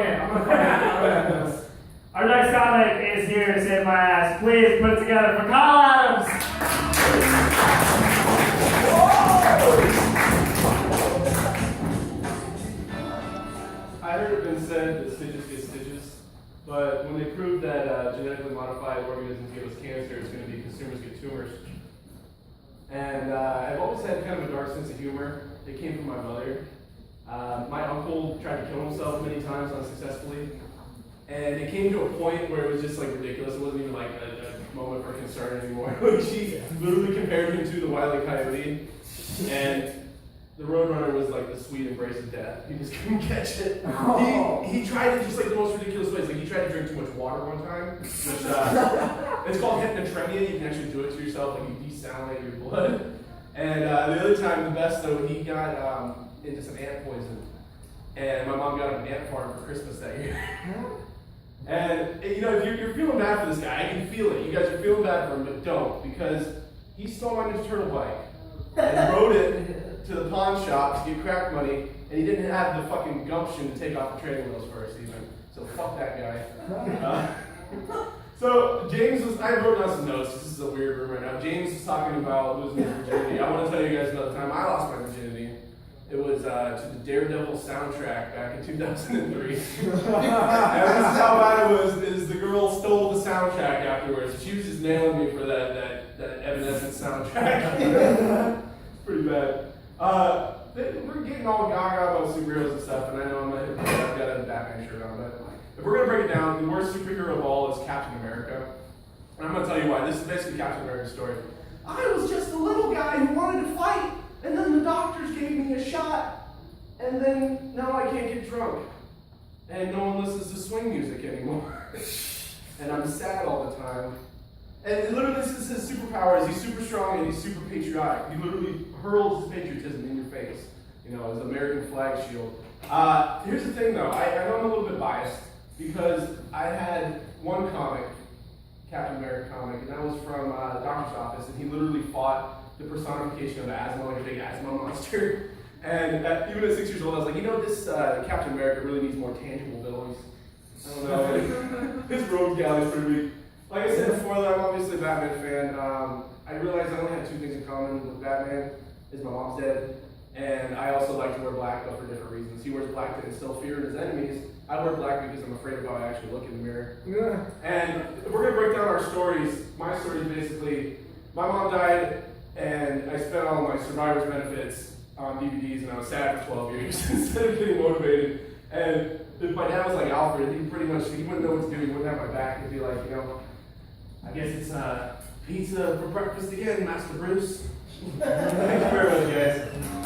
Okay, I'm gonna find out. Our next comic is here to save my ass. Please put it together for Kyle Adams. I heard it been said that stitches get stitches, but when they proved that genetically modified organisms give us cancer, it's going to be consumers get tumors. And I've always had kind of a dark sense of humor. It came from my mother. My uncle tried to kill himself many times unsuccessfully. And it came to a point where it was just like ridiculous. It wasn't even like a moment for concern anymore. She literally compared him to the Wile E. Coyote. And the Roadrunner was like the sweet embrace of death. He just couldn't catch it. Oh. He tried it just like the most ridiculous ways. Like he tried to drink too much water one time, which it's called hypnotremia. You can actually do it to yourself, like you desalinate your blood. And the other time, the best though, he got into some ant poison, and my mom got him an ant farm for Christmas that year. And you know, if you're feeling bad for this guy, I can feel it. You guys are feeling bad for him, but don't, because he stole my Ninja Turtle bike and rode it to the pawn shop to get crack money, and he didn't have the fucking gumption to take off the training wheels first even. So fuck that guy. So James was, I wrote down some notes. This is a weird room right now. James was talking about losing his virginity. I want to tell you guys about the time I lost my virginity. It was to the Daredevil soundtrack back in 2003. And this is how bad it was, is the girl stole the soundtrack afterwards. She was just nailing me for that Evanescence soundtrack. Pretty bad. We're getting all gaga about superheroes and stuff, and I know I've got a Batman shirt on, but if we're going to break it down, the worst superhero of all is Captain America. And I'm going to tell you why. This is basically Captain America's story. I was just a little guy who wanted to fight, and then the doctors gave me a shot, and then now I can't get drunk. And no one listens to swing music anymore. And I'm sad all the time. And literally, this is his superpower. Is he's super strong and he's super patriotic. He literally hurls his patriotism in your face, you know, as American flag shield. Here's the thing, though. I know I'm a little bit biased because I had one comic, Captain America comic, and that was from the doctor's office, and he literally fought the personification of asthma, like a big asthma monster. And even at 6 years old, I was like, you know, this Captain America really needs more tangible villains. I don't know. His rogue galley is pretty weak. Like I said before, I'm obviously a Batman fan. I realized I only had two things in common with Batman, is my mom's dead, and I also like to wear black, but for different reasons. He wears black to instill fear in his enemies. I wear black because I'm afraid of how I actually look in the mirror. Yeah. And if we're going to break down our stories, my story is basically, my mom died, and I spent all my survivor's benefits on DVDs, and I was sad for 12 years instead of getting motivated. And if my dad was like Alfred, he wouldn't know what to do, he wouldn't have my back, he'd be like, you know, I guess it's pizza for breakfast again, Master Bruce. Thank you very much, guys.